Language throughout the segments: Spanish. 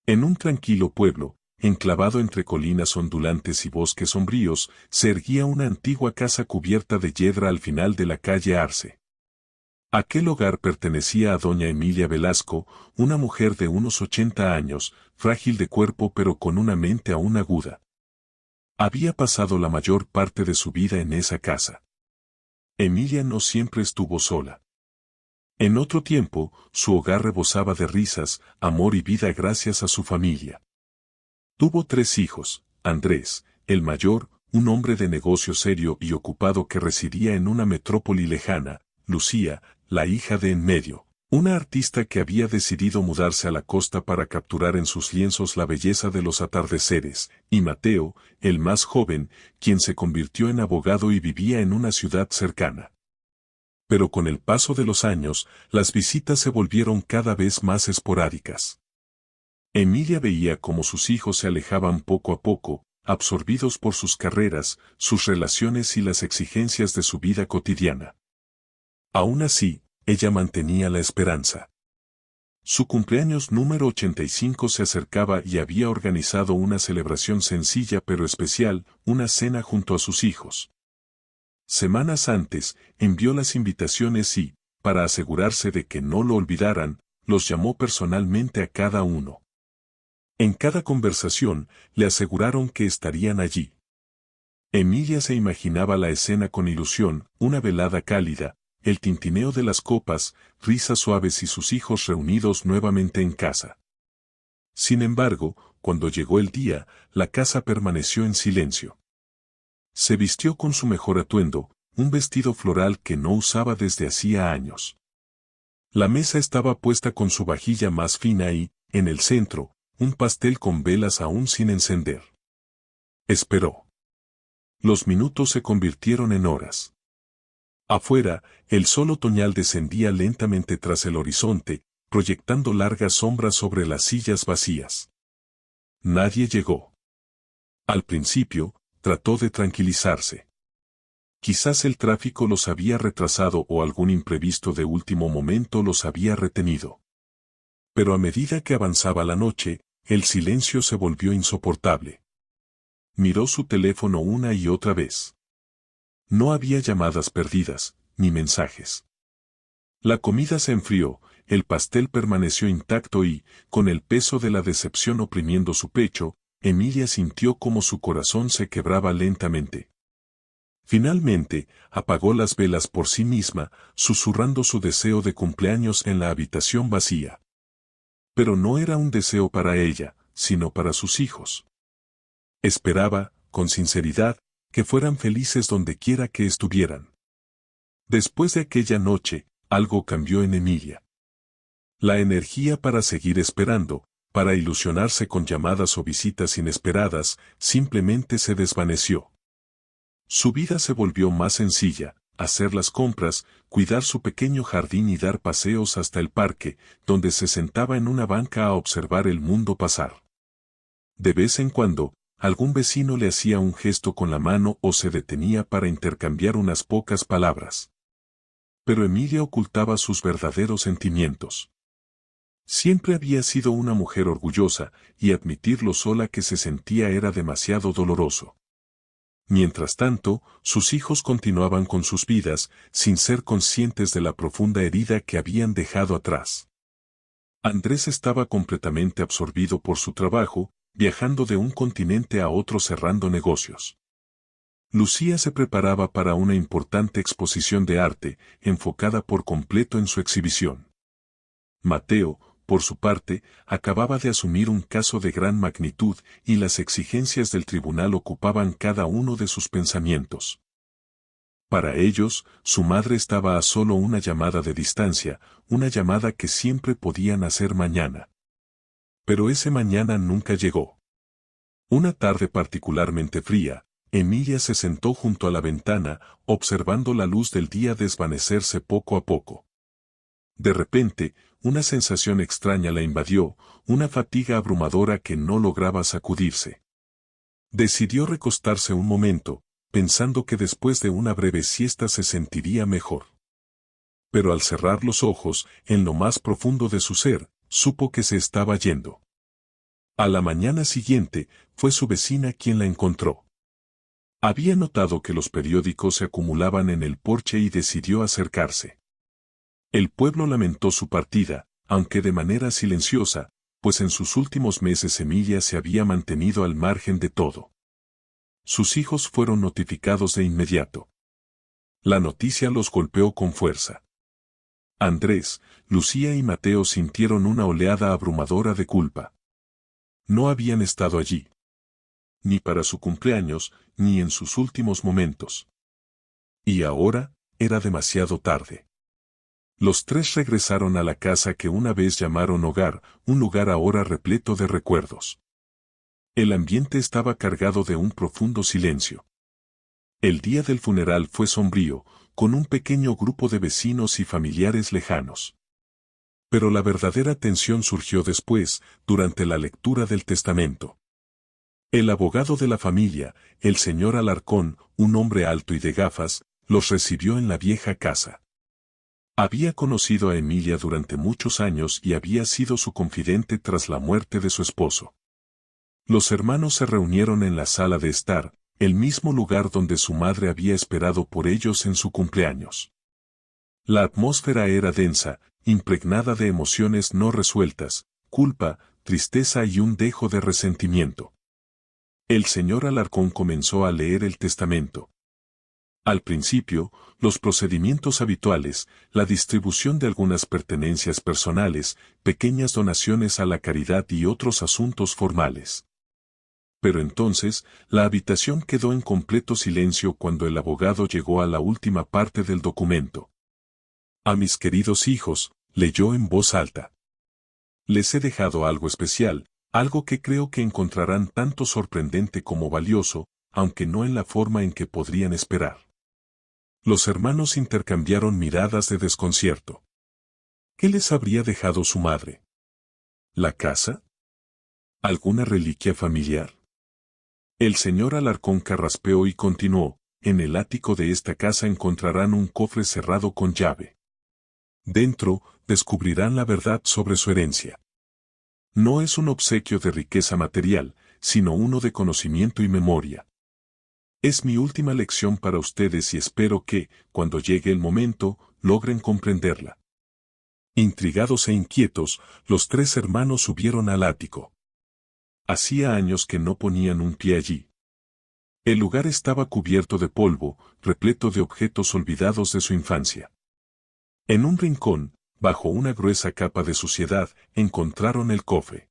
En un tranquilo pueblo, enclavado entre colinas ondulantes y bosques sombríos, se erguía una antigua casa cubierta de yedra al final de la calle Arce. Aquel hogar pertenecía a doña Emilia Velasco, una mujer de unos 80 años, frágil de cuerpo pero con una mente aún aguda. Había pasado la mayor parte de su vida en esa casa. Emilia no siempre estuvo sola. En otro tiempo, su hogar rebosaba de risas, amor y vida gracias a su familia. Tuvo 3 hijos: Andrés, el mayor, un hombre de negocio serio y ocupado que residía en una metrópoli lejana; Lucía, la hija de en medio, una artista que había decidido mudarse a la costa para capturar en sus lienzos la belleza de los atardeceres; y Mateo, el más joven, quien se convirtió en abogado y vivía en una ciudad cercana. Pero con el paso de los años, las visitas se volvieron cada vez más esporádicas. Emilia veía cómo sus hijos se alejaban poco a poco, absorbidos por sus carreras, sus relaciones y las exigencias de su vida cotidiana. Aún así, ella mantenía la esperanza. Su cumpleaños número 85 se acercaba y había organizado una celebración sencilla pero especial, una cena junto a sus hijos. Semanas antes, envió las invitaciones y, para asegurarse de que no lo olvidaran, los llamó personalmente a cada uno. En cada conversación, le aseguraron que estarían allí. Emilia se imaginaba la escena con ilusión: una velada cálida, el tintineo de las copas, risas suaves y sus hijos reunidos nuevamente en casa. Sin embargo, cuando llegó el día, la casa permaneció en silencio. Se vistió con su mejor atuendo, un vestido floral que no usaba desde hacía años. La mesa estaba puesta con su vajilla más fina y, en el centro, un pastel con velas aún sin encender. Esperó. Los minutos se convirtieron en horas. Afuera, el sol otoñal descendía lentamente tras el horizonte, proyectando largas sombras sobre las sillas vacías. Nadie llegó. Al principio, trató de tranquilizarse. Quizás el tráfico los había retrasado o algún imprevisto de último momento los había retenido. Pero a medida que avanzaba la noche, el silencio se volvió insoportable. Miró su teléfono una y otra vez. No había llamadas perdidas, ni mensajes. La comida se enfrió, el pastel permaneció intacto y, con el peso de la decepción oprimiendo su pecho, Emilia sintió como su corazón se quebraba lentamente. Finalmente, apagó las velas por sí misma, susurrando su deseo de cumpleaños en la habitación vacía. Pero no era un deseo para ella, sino para sus hijos. Esperaba, con sinceridad, que fueran felices donde quiera que estuvieran. Después de aquella noche, algo cambió en Emilia. La energía para seguir esperando, para ilusionarse con llamadas o visitas inesperadas, simplemente se desvaneció. Su vida se volvió más sencilla: hacer las compras, cuidar su pequeño jardín y dar paseos hasta el parque, donde se sentaba en una banca a observar el mundo pasar. De vez en cuando, algún vecino le hacía un gesto con la mano o se detenía para intercambiar unas pocas palabras. Pero Emilia ocultaba sus verdaderos sentimientos. Siempre había sido una mujer orgullosa, y admitir lo sola que se sentía era demasiado doloroso. Mientras tanto, sus hijos continuaban con sus vidas, sin ser conscientes de la profunda herida que habían dejado atrás. Andrés estaba completamente absorbido por su trabajo, viajando de un continente a otro cerrando negocios. Lucía se preparaba para una importante exposición de arte, enfocada por completo en su exhibición. Mateo, por su parte, acababa de asumir un caso de gran magnitud y las exigencias del tribunal ocupaban cada uno de sus pensamientos. Para ellos, su madre estaba a solo una llamada de distancia, una llamada que siempre podían hacer mañana. Pero ese mañana nunca llegó. Una tarde particularmente fría, Emilia se sentó junto a la ventana, observando la luz del día desvanecerse poco a poco. De repente, una sensación extraña la invadió, una fatiga abrumadora que no lograba sacudirse. Decidió recostarse un momento, pensando que después de una breve siesta se sentiría mejor. Pero al cerrar los ojos, en lo más profundo de su ser, supo que se estaba yendo. A la mañana siguiente, fue su vecina quien la encontró. Había notado que los periódicos se acumulaban en el porche y decidió acercarse. El pueblo lamentó su partida, aunque de manera silenciosa, pues en sus últimos meses Emilia se había mantenido al margen de todo. Sus hijos fueron notificados de inmediato. La noticia los golpeó con fuerza. Andrés, Lucía y Mateo sintieron una oleada abrumadora de culpa. No habían estado allí. Ni para su cumpleaños, ni en sus últimos momentos. Y ahora, era demasiado tarde. Los tres regresaron a la casa que una vez llamaron hogar, un lugar ahora repleto de recuerdos. El ambiente estaba cargado de un profundo silencio. El día del funeral fue sombrío, con un pequeño grupo de vecinos y familiares lejanos. Pero la verdadera tensión surgió después, durante la lectura del testamento. El abogado de la familia, el señor Alarcón, un hombre alto y de gafas, los recibió en la vieja casa. Había conocido a Emilia durante muchos años y había sido su confidente tras la muerte de su esposo. Los hermanos se reunieron en la sala de estar, el mismo lugar donde su madre había esperado por ellos en su cumpleaños. La atmósfera era densa, impregnada de emociones no resueltas, culpa, tristeza y un dejo de resentimiento. El señor Alarcón comenzó a leer el testamento. Al principio, los procedimientos habituales, la distribución de algunas pertenencias personales, pequeñas donaciones a la caridad y otros asuntos formales. Pero entonces, la habitación quedó en completo silencio cuando el abogado llegó a la última parte del documento. A mis queridos hijos, leyó en voz alta. Les he dejado algo especial, algo que creo que encontrarán tanto sorprendente como valioso, aunque no en la forma en que podrían esperar. Los hermanos intercambiaron miradas de desconcierto. ¿Qué les habría dejado su madre? ¿La casa? ¿Alguna reliquia familiar? El señor Alarcón carraspeó y continuó, en el ático de esta casa encontrarán un cofre cerrado con llave. Dentro, descubrirán la verdad sobre su herencia. No es un obsequio de riqueza material, sino uno de conocimiento y memoria. Es mi última lección para ustedes y espero que, cuando llegue el momento, logren comprenderla. Intrigados e inquietos, los tres hermanos subieron al ático. Hacía años que no ponían un pie allí. El lugar estaba cubierto de polvo, repleto de objetos olvidados de su infancia. En un rincón, bajo una gruesa capa de suciedad, encontraron el cofre.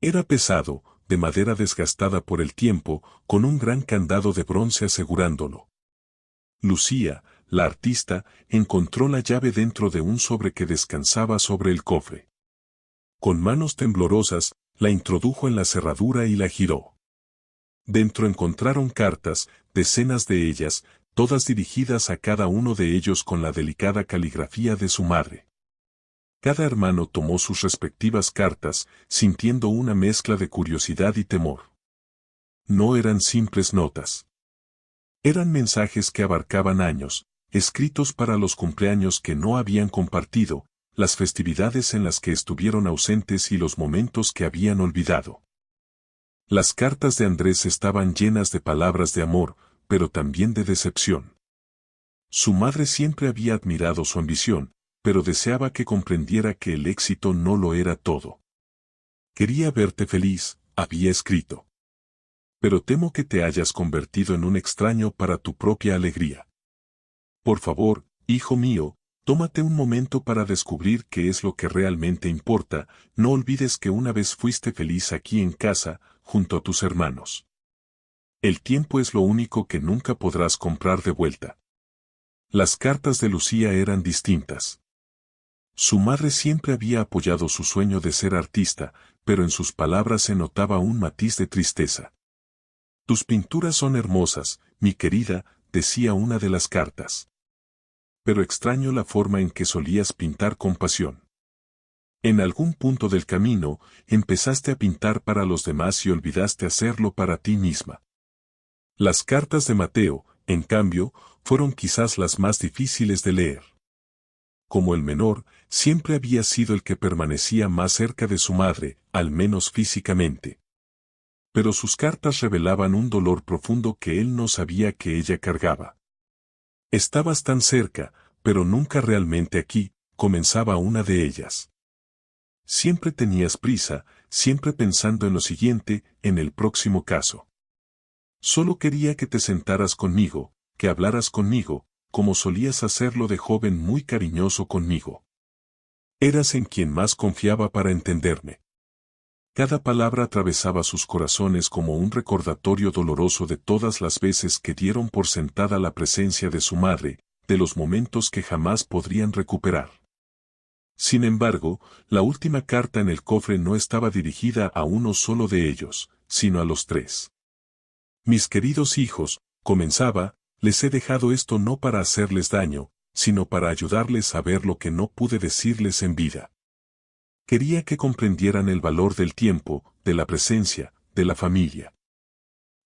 Era pesado, de madera desgastada por el tiempo, con un gran candado de bronce asegurándolo. Lucía, la artista, encontró la llave dentro de un sobre que descansaba sobre el cofre. Con manos temblorosas, la introdujo en la cerradura y la giró. Dentro encontraron cartas, decenas de ellas, todas dirigidas a cada uno de ellos con la delicada caligrafía de su madre. Cada hermano tomó sus respectivas cartas, sintiendo una mezcla de curiosidad y temor. No eran simples notas. Eran mensajes que abarcaban años, escritos para los cumpleaños que no habían compartido, las festividades en las que estuvieron ausentes y los momentos que habían olvidado. Las cartas de Andrés estaban llenas de palabras de amor, pero también de decepción. Su madre siempre había admirado su ambición, pero deseaba que comprendiera que el éxito no lo era todo. Quería verte feliz, había escrito. Pero temo que te hayas convertido en un extraño para tu propia alegría. Por favor, hijo mío, tómate un momento para descubrir qué es lo que realmente importa, no olvides que una vez fuiste feliz aquí en casa, junto a tus hermanos. El tiempo es lo único que nunca podrás comprar de vuelta. Las cartas de Lucía eran distintas. Su madre siempre había apoyado su sueño de ser artista, pero en sus palabras se notaba un matiz de tristeza. Tus pinturas son hermosas, mi querida, decía una de las cartas. Pero extraño la forma en que solías pintar con pasión. En algún punto del camino, empezaste a pintar para los demás y olvidaste hacerlo para ti misma. Las cartas de Mateo, en cambio, fueron quizás las más difíciles de leer. Como el menor, siempre había sido el que permanecía más cerca de su madre, al menos físicamente. Pero sus cartas revelaban un dolor profundo que él no sabía que ella cargaba. Estabas tan cerca, pero nunca realmente aquí, comenzaba una de ellas. Siempre tenías prisa, siempre pensando en lo siguiente, en el próximo caso. Solo quería que te sentaras conmigo, que hablaras conmigo, como solías hacerlo de joven muy cariñoso conmigo. Eras en quien más confiaba para entenderme. Cada palabra atravesaba sus corazones como un recordatorio doloroso de todas las veces que dieron por sentada la presencia de su madre, de los momentos que jamás podrían recuperar. Sin embargo, la última carta en el cofre no estaba dirigida a uno solo de ellos, sino a los tres. Mis queridos hijos, comenzaba, les he dejado esto no para hacerles daño, sino para ayudarles a ver lo que no pude decirles en vida. Quería que comprendieran el valor del tiempo, de la presencia, de la familia.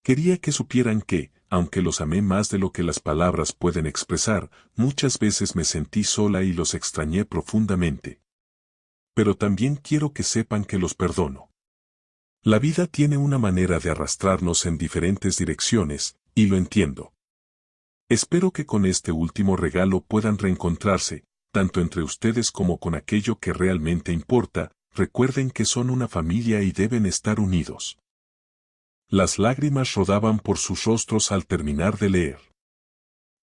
Quería que supieran que, aunque los amé más de lo que las palabras pueden expresar, muchas veces me sentí sola y los extrañé profundamente. Pero también quiero que sepan que los perdono. La vida tiene una manera de arrastrarnos en diferentes direcciones, y lo entiendo. Espero que con este último regalo puedan reencontrarse, tanto entre ustedes como con aquello que realmente importa. Recuerden que son una familia y deben estar unidos. Las lágrimas rodaban por sus rostros al terminar de leer.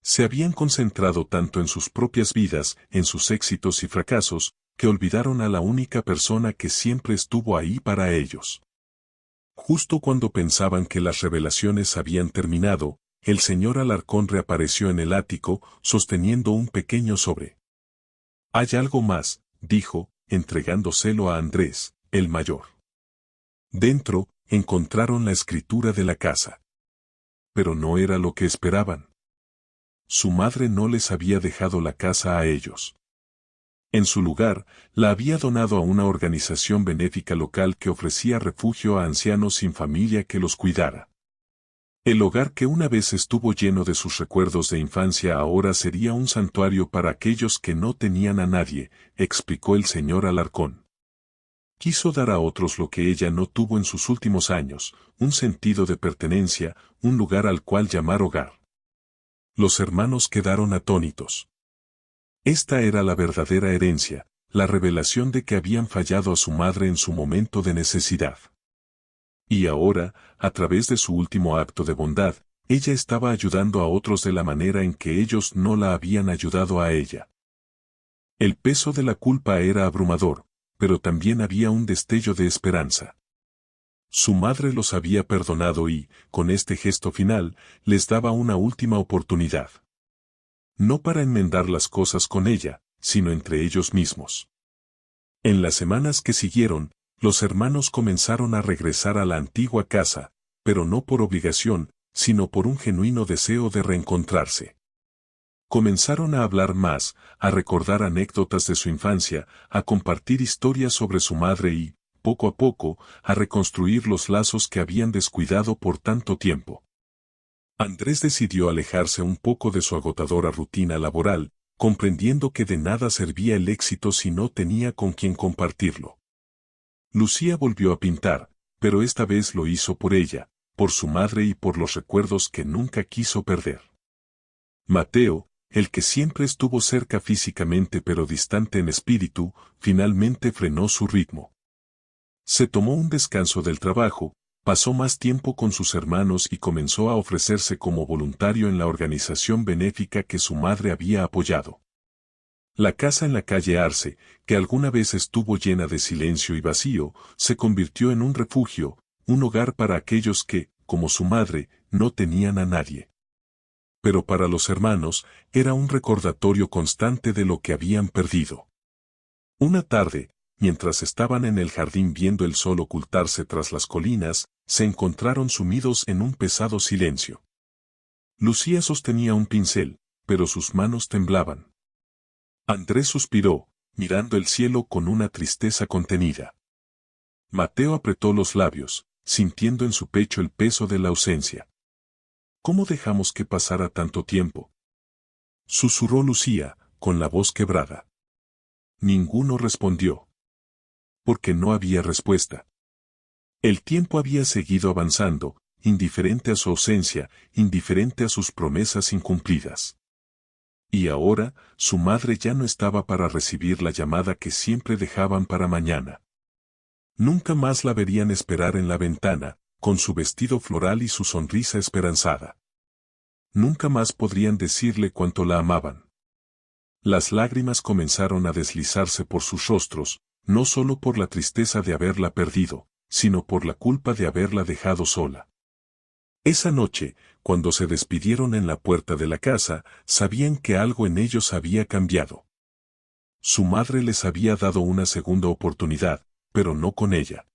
Se habían concentrado tanto en sus propias vidas, en sus éxitos y fracasos, que olvidaron a la única persona que siempre estuvo ahí para ellos. Justo cuando pensaban que las revelaciones habían terminado, el señor Alarcón reapareció en el ático, sosteniendo un pequeño sobre. «Hay algo más», dijo, entregándoselo a Andrés, el mayor. Dentro, encontraron la escritura de la casa. Pero no era lo que esperaban. Su madre no les había dejado la casa a ellos. En su lugar, la había donado a una organización benéfica local que ofrecía refugio a ancianos sin familia que los cuidara. El hogar que una vez estuvo lleno de sus recuerdos de infancia ahora sería un santuario para aquellos que no tenían a nadie, explicó el señor Alarcón. Quiso dar a otros lo que ella no tuvo en sus últimos años, un sentido de pertenencia, un lugar al cual llamar hogar. Los hermanos quedaron atónitos. Esta era la verdadera herencia, la revelación de que habían fallado a su madre en su momento de necesidad. Y ahora, a través de su último acto de bondad, ella estaba ayudando a otros de la manera en que ellos no la habían ayudado a ella. El peso de la culpa era abrumador, pero también había un destello de esperanza. Su madre los había perdonado y, con este gesto final, les daba una última oportunidad. No para enmendar las cosas con ella, sino entre ellos mismos. En las semanas que siguieron, los hermanos comenzaron a regresar a la antigua casa, pero no por obligación, sino por un genuino deseo de reencontrarse. Comenzaron a hablar más, a recordar anécdotas de su infancia, a compartir historias sobre su madre y, poco a poco, a reconstruir los lazos que habían descuidado por tanto tiempo. Andrés decidió alejarse un poco de su agotadora rutina laboral, comprendiendo que de nada servía el éxito si no tenía con quien compartirlo. Lucía volvió a pintar, pero esta vez lo hizo por ella, por su madre y por los recuerdos que nunca quiso perder. Mateo, el que siempre estuvo cerca físicamente pero distante en espíritu, finalmente frenó su ritmo. Se tomó un descanso del trabajo, pasó más tiempo con sus hermanos y comenzó a ofrecerse como voluntario en la organización benéfica que su madre había apoyado. La casa en la calle Arce, que alguna vez estuvo llena de silencio y vacío, se convirtió en un refugio, un hogar para aquellos que, como su madre, no tenían a nadie. Pero para los hermanos, era un recordatorio constante de lo que habían perdido. Una tarde, mientras estaban en el jardín viendo el sol ocultarse tras las colinas, se encontraron sumidos en un pesado silencio. Lucía sostenía un pincel, pero sus manos temblaban. Andrés suspiró, mirando el cielo con una tristeza contenida. Mateo apretó los labios, sintiendo en su pecho el peso de la ausencia. ¿Cómo dejamos que pasara tanto tiempo?, susurró Lucía, con la voz quebrada. Ninguno respondió. Porque no había respuesta. El tiempo había seguido avanzando, indiferente a su ausencia, indiferente a sus promesas incumplidas. Y ahora, su madre ya no estaba para recibir la llamada que siempre dejaban para mañana. Nunca más la verían esperar en la ventana, con su vestido floral y su sonrisa esperanzada. Nunca más podrían decirle cuánto la amaban. Las lágrimas comenzaron a deslizarse por sus rostros, no solo por la tristeza de haberla perdido, sino por la culpa de haberla dejado sola. Esa noche, cuando se despidieron en la puerta de la casa, sabían que algo en ellos había cambiado. Su madre les había dado una segunda oportunidad, pero no con ella.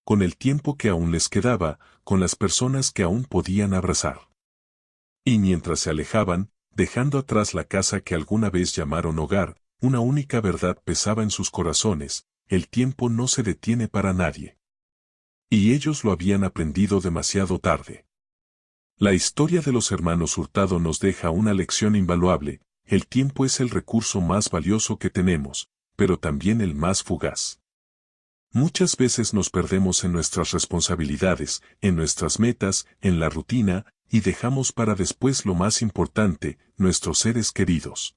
Con el tiempo que aún les quedaba, con las personas que aún podían abrazar. Y mientras se alejaban, dejando atrás la casa que alguna vez llamaron hogar, una única verdad pesaba en sus corazones: el tiempo no se detiene para nadie. Y ellos lo habían aprendido demasiado tarde. La historia de los hermanos Hurtado nos deja una lección invaluable: el tiempo es el recurso más valioso que tenemos, pero también el más fugaz. Muchas veces nos perdemos en nuestras responsabilidades, en nuestras metas, en la rutina, y dejamos para después lo más importante, nuestros seres queridos.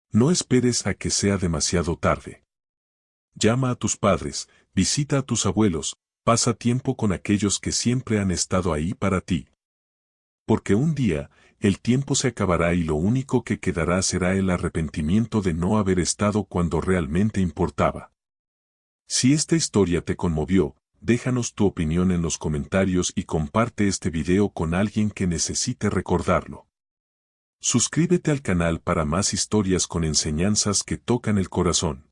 No esperes a que sea demasiado tarde. Llama a tus padres, visita a tus abuelos, pasa tiempo con aquellos que siempre han estado ahí para ti. Porque un día, el tiempo se acabará y lo único que quedará será el arrepentimiento de no haber estado cuando realmente importaba. Si esta historia te conmovió, déjanos tu opinión en los comentarios y comparte este video con alguien que necesite recordarlo. Suscríbete al canal para más historias con enseñanzas que tocan el corazón.